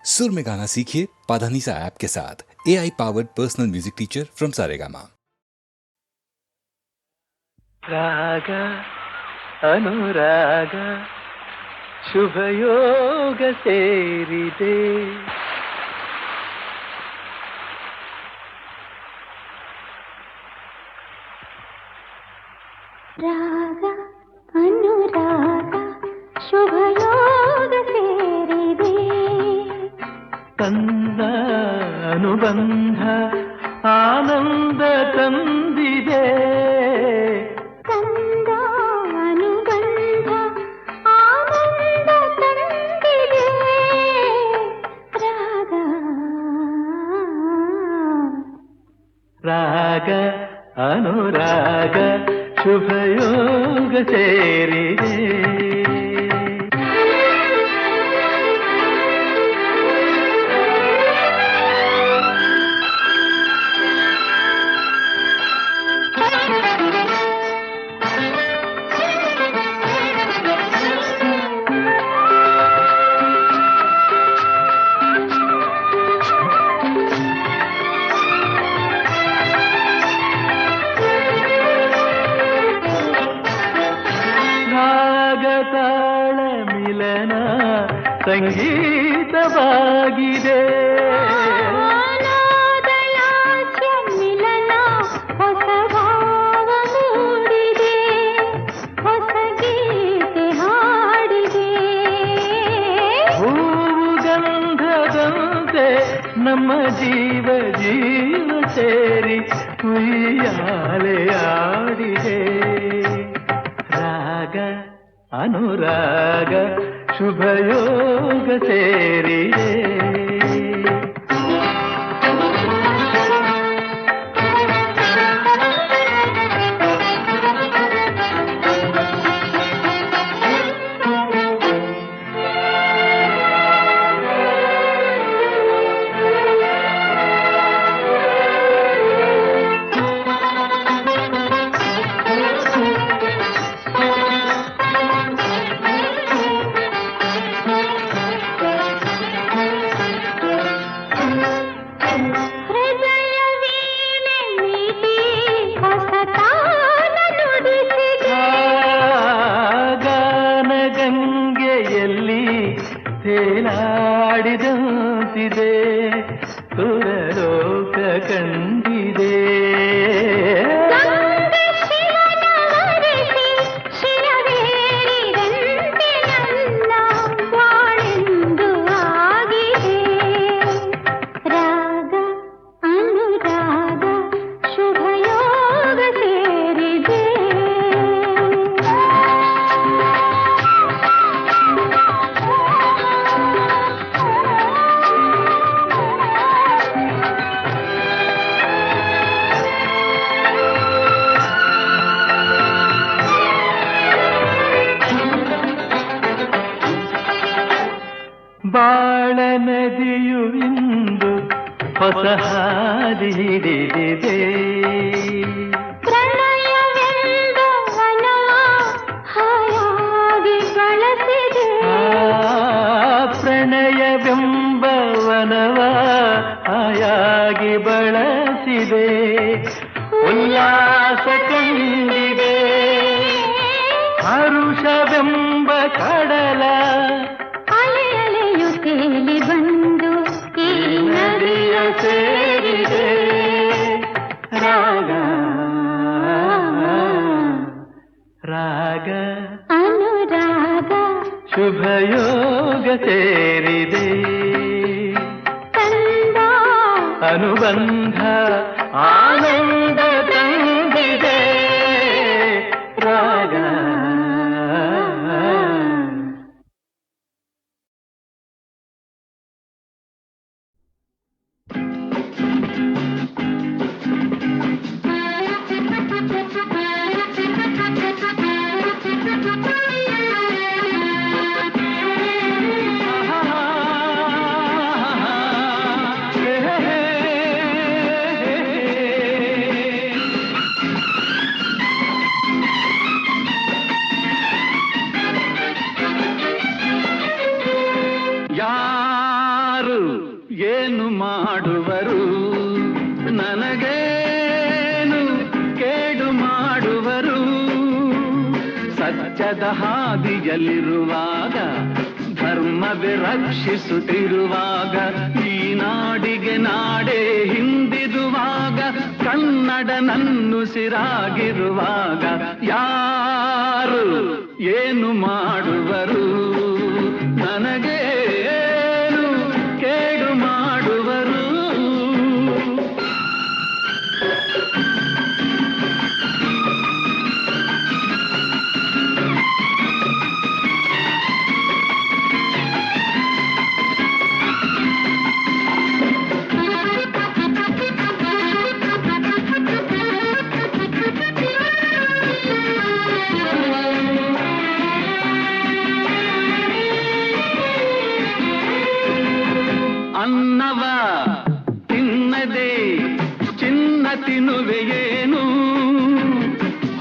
सुर में गाना सीखिए पाधानीसा ऐप के साथ। AI powered personal music teacher from Saregama. ರಾಗ ಅನುರಾಗ ಶುಭಯೋಗ ಸೇರಿದೆ. ರಾಗ ಅನುರಾಗ ಶುಭಯೋಗ ಸೇರಿದೆ. ತನ್ನ ಅನುಬಂಧ ಆನಂದ ತಂದಿದೆ. ತಂದ ಅನುಬಂಧ ಆನಂದ ತಂದಿದೆ. ರಾಗ ರಾಗ ಅನುರಾಗ ಶುಭಯೋಗ ಸೇರಿದೆ. ತಾಳ ಮಿಲನ ಸಂಗೀತವಾಗಿದೆ. ಮಿಲನ ಹೊಸ ಭಾವ ಮೂಡಿದೆ. ಹೊಸ ಗೀತೆ ಹಾಡಿದೆ. ಹೂವು ಗಂಧದಂತೆ ನಮ್ಮ ಜೀವ ಜೀವ ಸೇರಿ ಉಯ್ಯಾಲೆ ಆಡಿದೆ. ರಾಗ ಅನುರಾಗ ಶುಭಯೋಗ ಸೇರಿದೆ. ತೇಲಾಡಿದಂತಿದೆ ಸುರಲೋಕ ಕಂಡಿದೆ. ರಾಗ ಅನುರಾಗ ಶುಭಯೋಗ ಸೇರಿದೆ. ಬಾಳ ನದಿಯು ಇಂದು ಹೊಸ ಹಾದಿ ಹಿಡಿದಿದೆ. ಪ್ರಣಯವೆಂದ ವನವ ಹಾಯಾಗಿ ಬಳಸಿದೆ. ಪ್ರಣಯವೆಂಬ ವನವ ಹಾಯಾಗಿ ಬಳಸಿದೆ. ಉಲ್ಲಾಸ ಕಂಡಿದೆ. ಹರುಷವೆಂಬ ಕಡಲ ತೇಲಿ ಬಂದು ಈ ನದಿಯ ಸೇರಿದೆ. ರಾಗ ರಾಗ ಅನುರಾಗ ಶುಭಯೋಗ ಸೇರಿದೆ. ತಂದ ಅನುಬಂಧ ಆನಂದ ತಂದಿದೆ. ರಾಗ ಯಾರು ಏನು ಮಾಡುವರು ನನಗೇನು ಕೇಡು ಮಾಡುವರು ಸತ್ಯದ ಹಾದಿಯಲ್ಲಿರುವಾಗ ಧರ್ಮವೇ ರಕ್ಷಿಸುತ್ತಿರುವಾಗ ಈ ನಾಡಿಗೆ ನಾಡೇ ಹಿಂದಿರುವಾಗ ಕನ್ನಡ ನನ್ನುಸಿರಾಗಿರುವಾಗ ಯಾರು ಏನು ಮಾಡುವರು ನನಗೇನು ಕೇಡು ಮಾಡುವರು ಅನ್ನವ ತಿನ್ನದೆ ಚಿನ್ನ ತಿನ್ನುವೆಯೇನು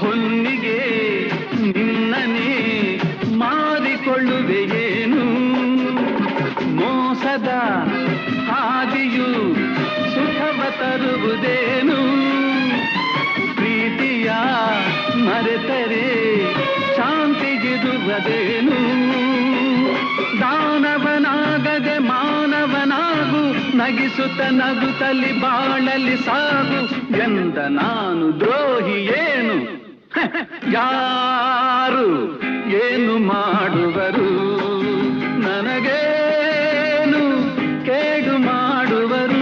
ಹೊನ್ನಿಗೆ ನಿನ್ನನೇ ಮಾರಿಕೊಳ್ಳುವೆಯೇನು ಮೋಸದ ಹಾದಿಯು ಸುಖವ ತರುವುದೇನು ಪ್ರೀತಿಯ ಮರೆತರೆ ಶಾಂತಿಗಿರುವುದೇನು ದಾನವನಾಗದೆ ಮಾನವನಾಗು ನಗಿಸುತ್ತ ನಗುತ್ತಲಿ ಬಾಳಲಿ ಸಾಗು ಎಂದ ನಾನು ದ್ರೋಹಿ ಏನು ಯಾರು ಏನು ಮಾಡುವರು ನನಗೇನು ಕೇಡು ಮಾಡುವರು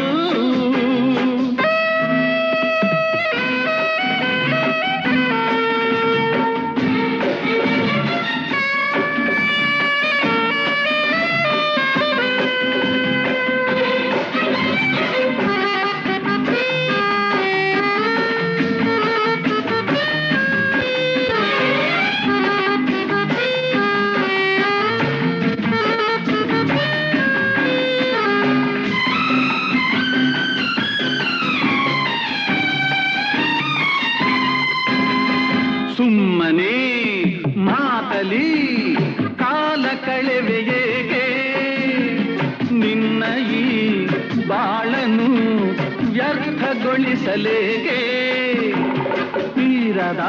ಸುಮ್ಮನೆ ಮಾತಲಿ ಕಾಲ ಕಳೆವೆಯೇಗೆ ನಿನ್ನ ಈ ಬಾಳನು ವ್ಯರ್ಥಗೊಳಿಸಲೇಗೆ ತೀರದ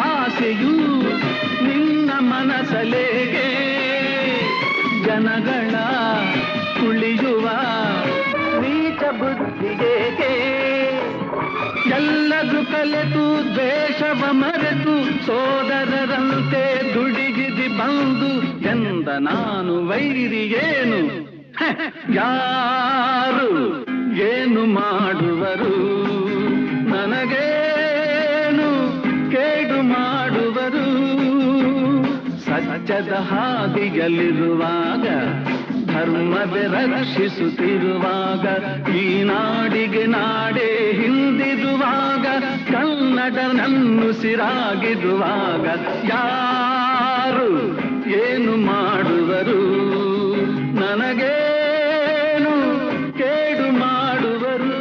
ಆಸೆಯು ನಿನ್ನ ಮನಸಲೇಗೆ ಜನಗಳ ತುಳಿಯುವ ನೀಚ ಬುದ್ಧಿಗೇಗೆ ಎಲ್ಲರೂ ಕಲೆತು ದ್ವೇಷವ ಮರೆತು ಸೋದರರಂತೆ ದುಡಿಗಿದಿ ಬಂದು ಎಂದ ನಾನು ವೈರಿಯೇನು ಯಾರು ಏನು ಮಾಡುವರು ನನಗೇನು ಕೇಡು ಮಾಡುವರು ಸತ್ಯದ ಹಾದಿಯಲ್ಲಿರುವಾಗ ಧರ್ಮವೇ ರಕ್ಷಿಸುತ್ತಿರುವಾಗ ಈ ನಾಡಿಗೆ ನಾಡೇ ಹಿಂದಿರುವಾಗ ಕನ್ನಡ ನನ್ನುಸಿರಾಗಿರುವಾಗ ಯಾರು ಏನು ಮಾಡುವರು ನನಗೇನು ಕೇಡು ಮಾಡುವರು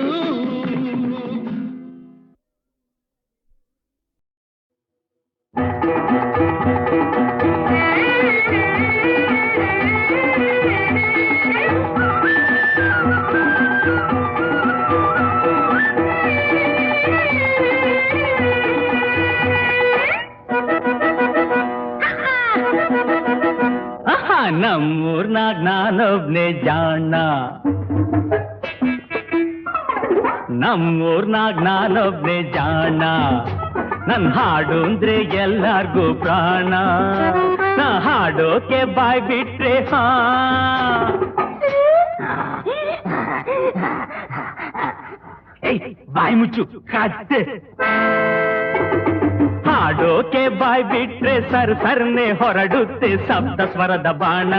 ನಮ್ಮೂರ್ನಾಗ ನಾನೊಬ್ನೇ ಜಾಣ ನಮ್ಮೂರ್ನಾಗ ನಾನೊಬ್ನೇ ಜಾಣ ನನ್ ಹಾಡು ಅಂದ್ರೆ ಎಲ್ಲಾರ್ಗೂ ಪ್ರಾಣ ನಾ ಹಾಡೋಕೆ ಬಾಯ್ ಬಿಟ್ರೆ ಹಾ ಬಾಯ್ ಮುಚ್ಚು ಕತ್ತೆ ಹಾಡೋಕೆ ಬಾಯ್ ಬಿಟ್ರೆ ಸರ್ನೆ ಹೊರಡುತ್ತೆ ಸಪ್ತ ಸ್ವರದ ಬಾಣ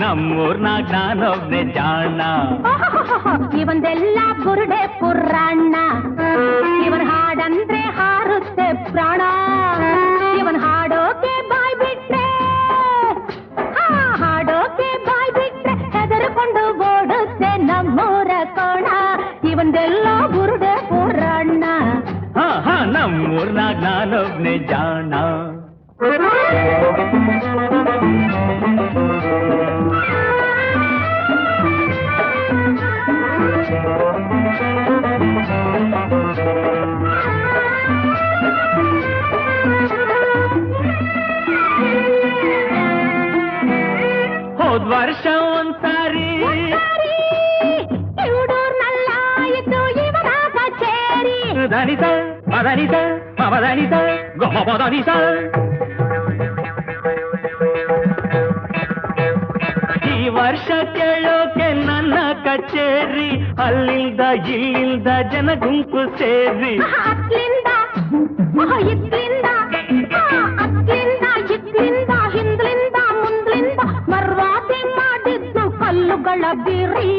ನಮ್ಮೂರ್ನಾಗ ನಾನೊಬ್ನೇ ಜಾಣ ಇವಂದೆಲ್ಲ ಬುರುಡೆ ಪುರಾಣ ಇವನ್ ಹಾಡಂದ್ರೆ ಹಾರುತ್ತೆ ಪ್ರಾಣ ಇವನ್ ಹಾಡೋಕೆ ಬಾಯ್ ಬಿಟ್ರೆ ಹಾಡೋಕೆ ಬಾಯ್ ಬಿಟ್ರೆ ಹೆದರ್ಕೊಂಡು ಓಡುತ್ತೆ ನಮ್ಮೂರ ಕೋಣ ಇವಂದೆಲ್ಲ ಬುರುಡೆ ಪುರಾಣ ನಮ್ಮೂರ್ನಾಗ ನಾನೊಬ್ನೇ ಜಾಣ ಮದನಿಸ ಮದನಿಸ ಮದನಿಸ ಗಮ ಮದನಿಸ. ಈ ವರ್ಷ ಕೇಳೋಕೆ ನನ್ನ ಕಚೇರಿ, ಅಲ್ಲಿಂದ ಇಲ್ಲಿಂದ ಜನ ಗುಂಪು ಸೇರಿ. ಅತ್ಲಿಂದ ಇತ್ಲಿಂದ ಅತ್ಲಿಂದ ಇತ್ಲಿಂದ ಹಿಂದ್ಲಿಂದ ಮುಂದ್ಲಿಂದ ಮರ್ವಾದಿ ಮಾಡಿದ್ದು ಕಲ್ಲುಗಳ ಬಿರಿ.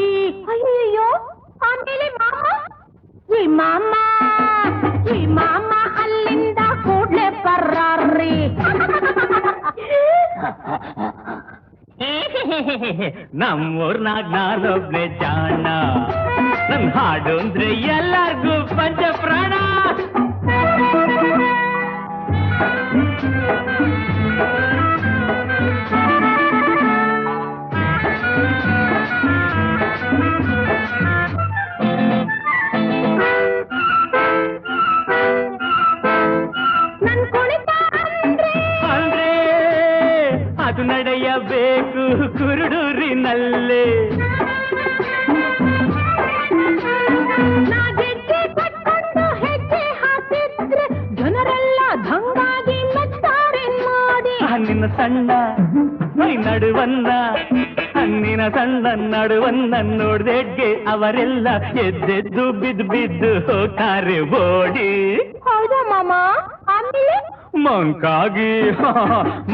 ಅಯ್ಯೋ ಆಮೇಲೆ ಈ ಮಾಮ ಅಲ್ಲಿಂದ ಕೂಡ್ಲೆ ಪರ್ರಾರ್ರಿ. ನಮ್ಮೂರ್ನಾಗ ನಾನೊಬ್ನೇ ಜಾಣ, ನನ್ ಹಾಡು ಅಂದ್ರೆ ಎಲ್ಲಾರ್ಗೂ ಪಂಚ ಪ್ರಾಣ. ನನ್ ಕುಣಿತ ಅಂದ್ರೆ ಅದು ನಡೆಯಬೇಕು ಕುರುಡೂರಿನಲ್ಲೇ. ನಾ ಗೆಜ್ಜೆ ಕಟ್ಕೊಂಡು ಹೆಜ್ಜೆ ಹಾಕಿದ್ರೆ ಜನರೆಲ್ಲ ದಂಗಾಗಿ ಮೆಚ್ತಾರೆ ಮಾಡಿ. ನಿನ್ನ ಸಣ್ಣ ನಡುವನ್ನ, ನಿನ್ನ ಸಣ್ಣ ನಡುವನ್ನ ನೋಡ್ದೆಡ್ಗೆ ಅವರೆಲ್ಲ ಎದ್ದೆದ್ದು ಬಿದ್ದು ಬಿದ್ದು ಹೋಗ್ತಾರೆ ಓಡಿ. ಹೌದಾ ಮಾಮ? ಆಮೇಲೆ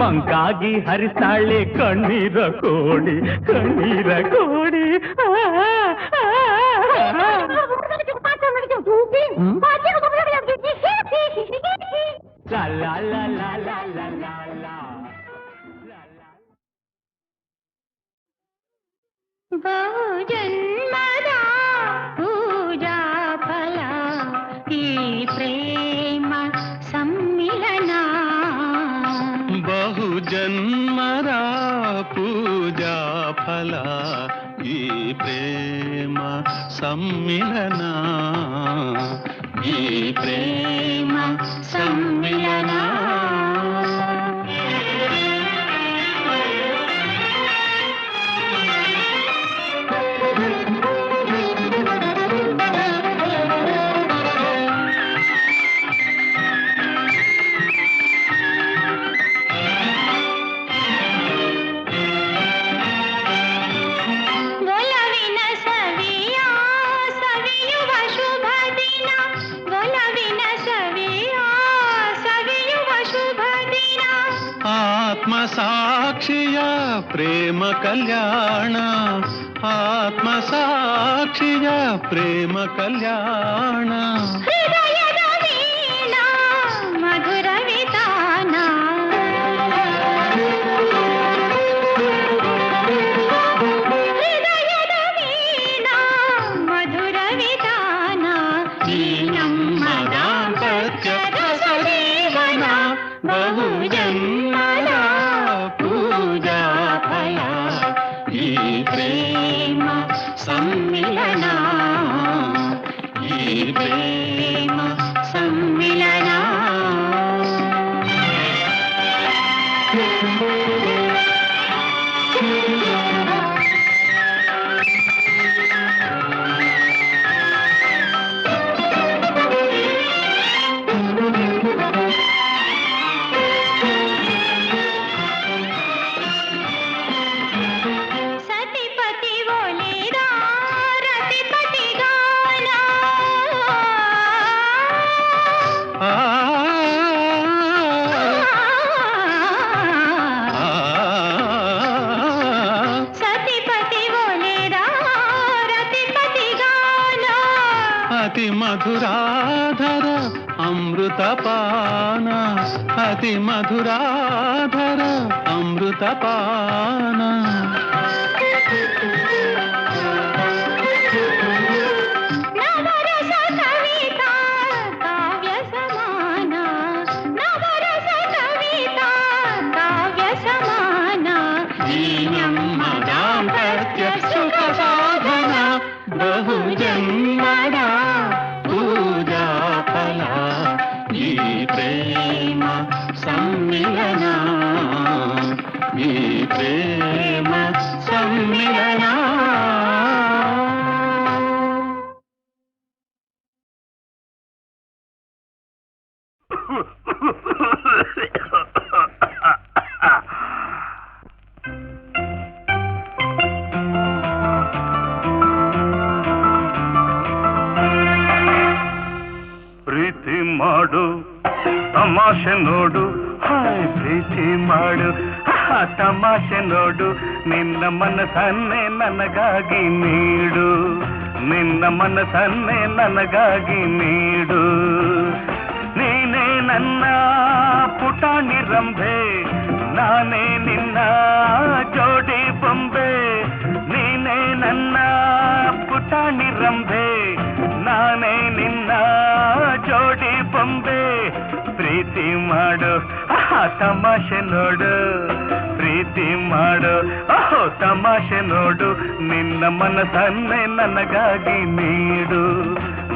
ಮಂಕಾಗಿ ಹರಿಸಾಳೆ ಕಣ್ಣೀರ ಕೋಡಿ, ಕಣ್ಣೀರ ಕೋಡಿ. ಲಾ ಲಾ ಲಾ ಲಾ ಲಾ ಲಾ ಲಾ ಲಾ. ಬಹುಜನ್ಮದ ಪೂಜಾ ಫಲ ಈ ಪ್ರೇಮ ಸಮ್ಮಿಲನ. ಬಹುಜನ್ಮದ ಪೂಜಾ ಫಲ ಈ ಪ್ರೇಮ ಸಮ್ಮಿಲನ, ಈ ಪ್ರೇಮ ಸಮ್ಮಿಲನ. ಒಲವಿನ ಸವಿಯ ಸವಿಯುವ ಶುಭ ದಿನ, ಒಲವಿನ ಸವಿಯ ಸವಿಯುವ ಶುಭ ದಿನ. ಆತ್ಮ ಸಾಕ್ಷಿಯ ಪ್ರೇಮ ಕಲ್ಯಾಣ, ಆತ್ಮ ಸಾಕ್ಷಿಯ ಪ್ರೇಮ ಕಲ್ಯಾಣ. ಹೃದಯದ ವೀಣಾ ಮಧುರ ವಿಧಾನ, ಹೃದಯದ ವೀಣಾ ಮಧುರ ವಿಧಾನ. ಈ ನಮ್ಮ ದಾಂಪತ್ಯದ ಸಜೀವನ, ಬಹುಜನ್ಮದ ಪೂಜಾ ಫಲ ಈ ಪ್ರೇಮ ಸಮ್ಮಿಲನ, ಈ ಪ್ರೇಮ ಸಮ್ಮಿಲನ. ಸತಿಪತಿ ಒಲಿದ ರತಿಪತಿ ಗಾನ. ಆ ಸತಿಪತಿ ಒಲಿದ ರತಿಪತಿ ಗಾನ. ಅತಿ ಮಧುರಾಧರ ಅಮೃತ ಪಾನ, ಅತಿ ಮಧುರಾಧರ ಅಮೃತ ಪಾನ. ನವರಸ ಕವಿತಾ ಕಾವ್ಯ ಸಮಾನ, ನವರಸ ಕವಿತಾ ಕಾವ್ಯ ಸಮಾನ. ಈ ನಮ್ಮ ದಾಂಪತ್ಯ ಸುಖ ಸಾಧನ, ಬಹುಜನ್ಮದ ಪೂಜಾ ಫಲ ಈ ಪ್ರೇಮ ಸಮ್ಮಿಲನ, ಈ ಪ್ರೇಮ ಸಮ್ಮಿಲನ. ಮಾಡು ತಮಾಷೆ ನೋಡು ಹಾಯ್ ಪ್ರೀತಿ ಮಾಡು ತಮಾಷೆ ನೋಡು ನಿನ್ನ ಮನಸ್ಸನ್ನೇ ನನಗಾಗಿ ನೀಡು ನಿನ್ನ ಮನಸ್ಸನ್ನೇ ನನಗಾಗಿ ನೀಡು ನೀನೇ ನನ್ನ ಪುಟಾಣಿ ರಂಭೆ ನಾನೇ ನಿನ್ನ ಜೋಡಿ ಬೊಂಬೆ ನೀನೇ ನನ್ನ ಪುಟಾಣಿ ರಂಭೆ ನಾನೇ ನಿನ್ನ ಜೋಡಿ ಬೊಂಬೆ ಪ್ರೀತಿ ಮಾಡು ತಮಾಷೆ ನೋಡು ಪ್ರೀತಿ ಮಾಡು ತಮಾಷೆ ನೋಡು ನಿನ್ನ ಮನಸ್ಸನ್ನೇ ನನಗಾಗಿ ನೀಡು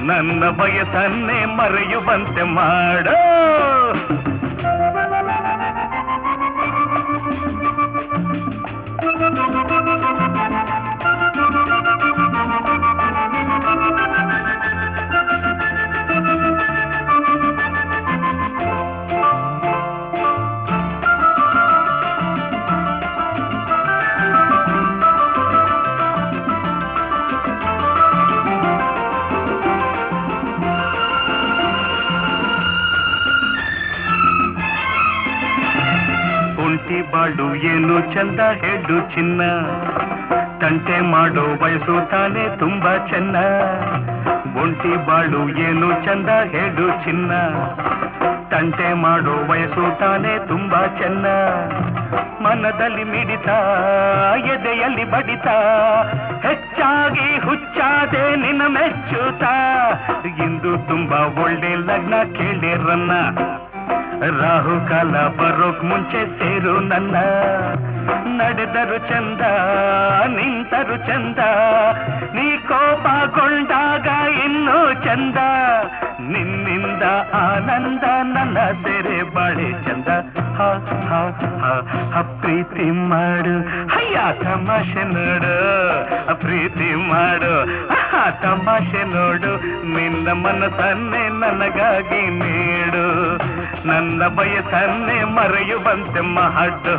ನನ್ನ ಬಯಸನ್ನೇ ಮರೆಯುವಂತೆ ಮಾಡು ಬಾಳು ಏನು ಚಂದ ಹೇಳು ಚಿನ್ನ ತಂಟೆ ಮಾಡೋ ವಯಸ್ಸು ತಾನೆ ತುಂಬಾ ಚೆನ್ನ ಒಂಟಿ ಬಾಳು ಏನು ಚಂದ ಹೇಳು ಚಿನ್ನ ತಂಟೆ ಮಾಡೋ ವಯಸ್ಸು ತಾನೆ ತುಂಬಾ ಚೆನ್ನ ಮನದಲ್ಲಿ ಮಿಡಿತ ಎದೆಯಲ್ಲಿ ಬಡಿತ ಹೆಚ್ಚಾಗಿ ಹುಚ್ಚಾದೆ ನಿನ್ನ ಮೆಚ್ಚುತ್ತಾ ಇಂದು ತುಂಬಾ ಒಳ್ಳೆ ಲಗ್ನ ಕೇಳಿರನ್ನ ರಾಹುಕಾಲ ಬರೋಕ್ ಮುಂಚೆ ಸೇರು ನನ್ನ ನಡೆದರು ಚಂದ ನಿಂತರು ಚಂದ ನೀ ಕೋಪಗೊಂಡಾಗ ಇನ್ನೂ ಚಂದ ನಿನ್ನಿಂದ ಆನಂದ ನನ್ನ ಸೆರೆ ಬಾಳೆ ಚಂದ ಪ್ರೀತಿ ಮಾಡು ಅಯ್ಯ ತಮಾಷೆ ನೋಡು ಪ್ರೀತಿ ಮಾಡು ತಮಾಷೆ ನೋಡು ನಿನ್ನ ಮನಸ್ಸನ್ನೇ ನನಗಾಗಿ ನೀಡು ನನ್ನ ಬಯಸನ್ನೇ ಮರೆಯುವಂತೆ ಮಾಡು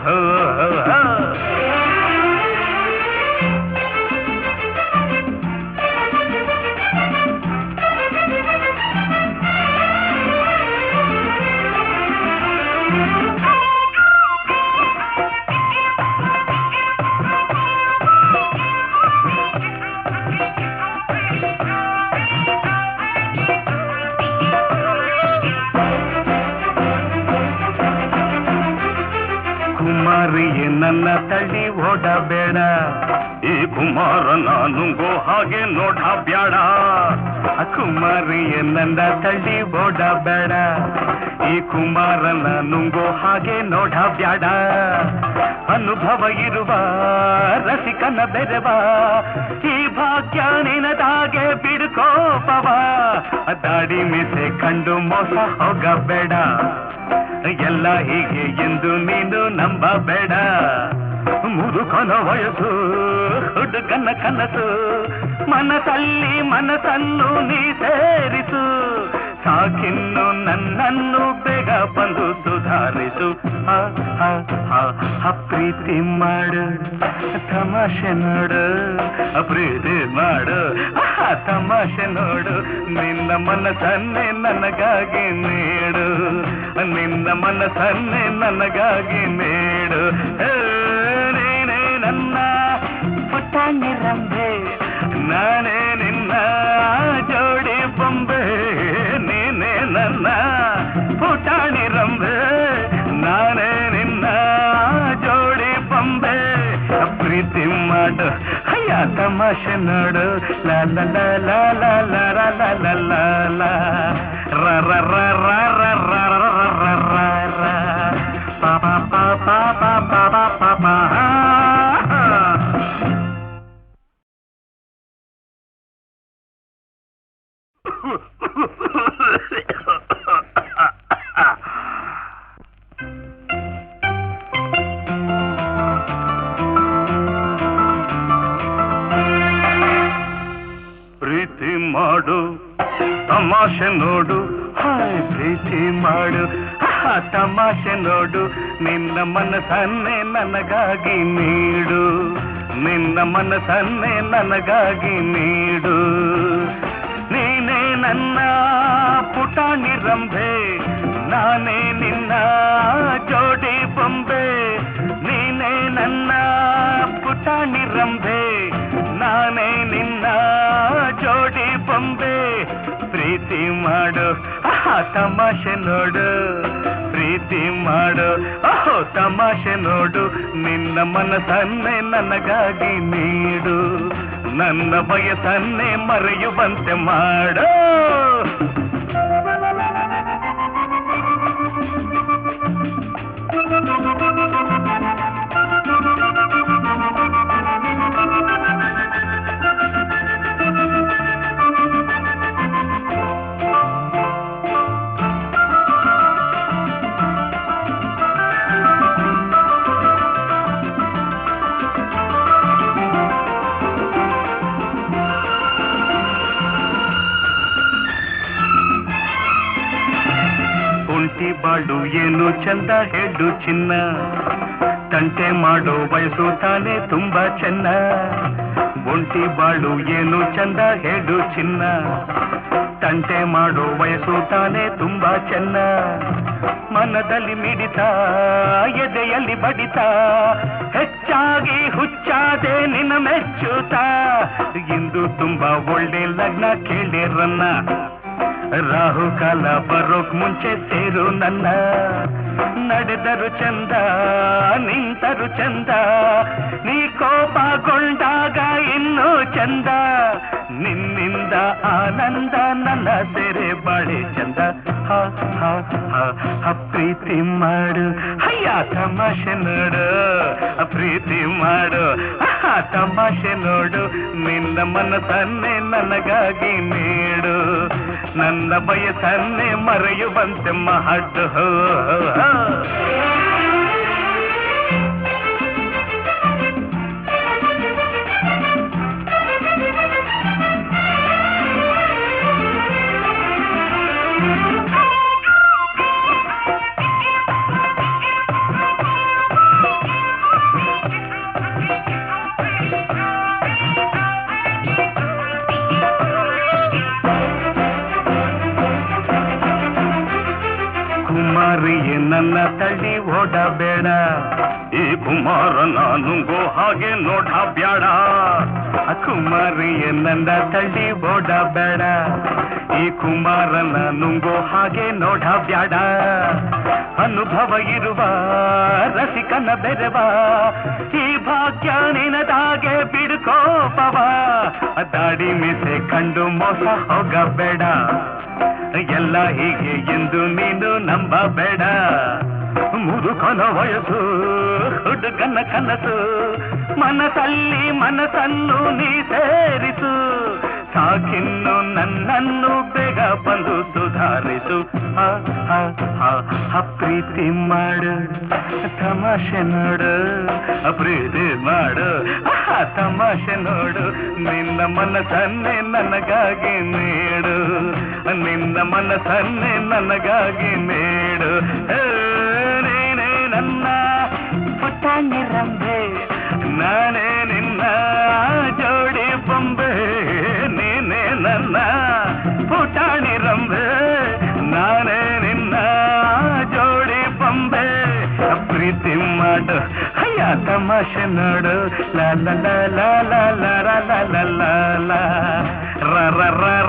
ಕುಮಾರಿಯೇ ನನ್ನ ತಳ್ಳಿ ಓಡಬೇಡ ಈ ಕುಮಾರನ ನುಂಗೋ ಹಾಗೆ ನೋಡಬೇಡ ಕುಮಾರಿಯೇ ನನ್ನ ತಳ್ಳಿ ಓಡಬೇಡ ಈ ಕುಮಾರನ ನುಂಗೋ ಹಾಗೆ ನೋಡಬೇಡ ಅನುಭವ ಇರುವ ರಸಿಕನ ಬೆರೆವ ಈ ಭಾಗ್ಯ ನಿನದಾಗೆ ಬಿಡ್ಕೋಪವ ದಾಡಿ ಮೀಸೆ ಕಂಡು ಮೋಸ ಹೋಗಬೇಡ ಎಲ್ಲ ಹೀಗೆ ಎಂದು ನೀನು ನಂಬಬೇಡ ಮುದುಕನ ವಯಸ್ಸು ಹುಡುಗನ ಕನಸು ಮನಸ್ಸಲ್ಲಿ ಮನಸ್ಸನ್ನು ನೀ ಸೇರಿಸು ಸಾಕಿನ್ನು ನನ್ನನ್ನು ಬೇಗ ಬಂದು ಸುಧಾರಿಸು ಪ್ರೀತಿ ಮಾಡು ತಮಾಷೆ ನೋಡು ಪ್ರೀತಿ ಮಾಡು ತಮಾಷೆ ನೋಡು ನಿನ್ನ ಮನಸ್ಸನ್ನೇ ನನಗಾಗಿ ನೀಡು ನಿನ್ನ ಮನಸ್ಸನ್ನೇ ನನಗಾಗಿ ನೀಡು ನೀನೇ ನನ್ನ ಪುಟಾಣಿ ರಂಭೆ ನಾನೇ ನಿನ್ನ ಜೋಡಿ ಬೊಂಬೆ ನೀನೇ ನನ್ನ ಪುಟಾಣಿ ರಂಭೆ ನಾನೇ ನಿನ್ನ ಜೋಡಿ ಬೊಂಬೆ ಪ್ರೀತಿ ಮಾಡು ಅಯ್ಯ ತಮಾಷೆ ನೋಡು ಲ ಲ ಲ ಲ ಲ ಲ ಲ ಲ ಲ ಲ ರ ರ ರ ರ ರ ರ ರ ರ ರ ಪಾ ಪಾ ಪಾ ಪಾ ಪಾ ಪಾ ಪಾ ಪಾ ಪ್ರೀತಿ ಮಾಡು ತಮಾಷೆ ನೋಡು ಹಾಯ್ ಪ್ರೀತಿ ಮಾಡು ತಮಾಷೆ ನೋಡು ನಿನ್ನ ಮನಸ್ಸನ್ನೇ ನನಗಾಗಿ ನೀಡು ನಿನ್ನ ಮನಸ್ಸನ್ನೇ ನನಗಾಗಿ ನೀಡು ನೀನೇ ನನ್ನ ಪುಟಾಣಿ ರಂಭೆ ನಾನೇ ನಿನ್ನ ಜೋಡಿ ಬೊಂಬೆ ನೀನೇ ನನ್ನ ಪುಟಾಣಿ ರಂಭೆ ನಾನೇ ನಿನ್ನ ಜೋಡಿ ಬೊಂಬೆ ಪ್ರೀತಿ ಮಾಡು ತಮಾಷೆ ನೋಡು ಪ್ರೀತಿ ಮಾಡು ತಮಾಷೆ ನೋಡು ನಿನ್ನ ಮನಸ್ಸನ್ನೇ ನನಗಾಗಿ ನೀಡು ನನ್ನ ಬಯಸನ್ನೇ ಮರೆಯುವಂತೆ ಮಾಡು ಬಾಳು ಏನು ಚಂದ ಹೇಳು ಚಿನ್ನ ತಂಟೆ ಮಾಡೋ ವಯಸ್ಸು ತಾನೇ ತುಂಬಾ ಚೆನ್ನ ಒಂಟಿ ಬಾಳು ಏನು ಚಂದ ಹೇಳು ಚಿನ್ನ ತಂಟೆ ಮಾಡೋ ವಯಸ್ಸು ತಾನೇ ತುಂಬಾ ಚೆನ್ನ ಮನದಲ್ಲಿ ಮಿಡಿತ ಎದೆಯಲ್ಲಿ ಬಡಿತ ಹೆಚ್ಚಾಗಿ ಹುಚ್ಚಾದೆ ನಿನ್ನ ಮೆಚ್ಚುತ್ತ ಇಂದು ತುಂಬಾ ಒಳ್ಳೆ ಲಗ್ನ ಕೇಳಿರನ್ನ ರಾಹುಕಾಲ ಬರೋಕ್ ಮುಂಚೆ ಸೇರು ನನ್ನ ನಡೆದರು ಚಂದ ನಿಂತರು ಚಂದ ನೀ ಕೋಪಗೊಂಡಾಗ ಇನ್ನೂ ಚಂದ ನಿನ್ನಿಂದ ಆನಂದ ನನ್ನ ಸೆರೆ ಬಾಳೆ ಚಂದ ಹ ಹ ಹ ಪ್ರೀತಿ ಮಾಡು ಅಯ್ಯ ತಮಾಷೆ ನೋಡು ಪ್ರೀತಿ ಮಾಡು ತಮಾಷೆ ನೋಡು ನಿನ್ನ ಮನಸ್ಸನ್ನೇ ನನಗಾಗಿ ನೀಡು ನನ್ನ ಬಯಸನ್ನೇ ಮರೆಯುವಂತೆ ಮಾಡು ಕುಮಾರಿಯೇ ನನ್ನ ತಳ್ಳಿ ಓಡಬೇಡ ಈ ಕುಮಾರನ ನುಂಗೋ ಹಾಗೆ ನೋಡ ಬ್ಯಾಡ ಕುಮಾರಿಯೇ ನನ್ನ ತಳ್ಳಿ ಓಡಬೇಡ ಈ ಕುಮಾರನ ನುಂಗೋ ಹಾಗೆ ನೋಡ ಬ್ಯಾಡ ಅನುಭವ ಇರುವ ರಸಿಕನ ಬೆರೆವ ಈ ಭಾಗ್ಯ ನಿನದಾಗೆ ಬಿಡುಕೋಪವ ದಾಡಿ ಮೀಸೆ ಕಂಡು ಮೋಸ ಹೋಗಬೇಡ ಎಲ್ಲ ಹೀಗೆ ಎಂದು ನೀನು ನಂಬಬೇಡ ಮುದುಕನ ವಯಸ್ಸು ಹುಡುಗನ ಕನಸು ಮನಸ್ಸಲ್ಲಿ ಮನಸ್ಸನ್ನು ನೀ ಸೇರಿಸು ಸಾಕಿನ್ನು ನನ್ನನ್ನು ಬೇಗ ಬಂದು ಸುಧಾರಿಸು ಪ್ರೀತಿ ಮಾಡು ತಮಾಷೆ ನೋಡು ಪ್ರೀತಿ ಮಾಡು ತಮಾಷೆ ನೋಡು ನಿನ್ನ ಮನಸ್ಸನ್ನೇ ನನಗಾಗಿ ನೀಡು ನಿನ್ನ ಮನಸ್ಸನ್ನೇ ನನಗಾಗಿ ನೀಡು ನೀನೇ ನನ್ನ ಪುಟಾಣಿ ರಂಭೆ ನಾನೇ ನಿನ್ನ ಜೋಡಿ ಬೊಂಬೆ ನೀನೇ ನನ್ನ ಪುಟಾಣಿ ರಂಭೆ ನಾನೇ ನಿನ್ನ ಜೋಡಿ ಬೊಂಬೆ ಪ್ರೀತಿ ಮಾಡು ಅಯ್ಯ ತಮಾಷೆ ನೋಡು ಲ ಲ ಲ ಲ ಲ ಲ ಲ ಲ ಲ ಲ ರ ರ ರ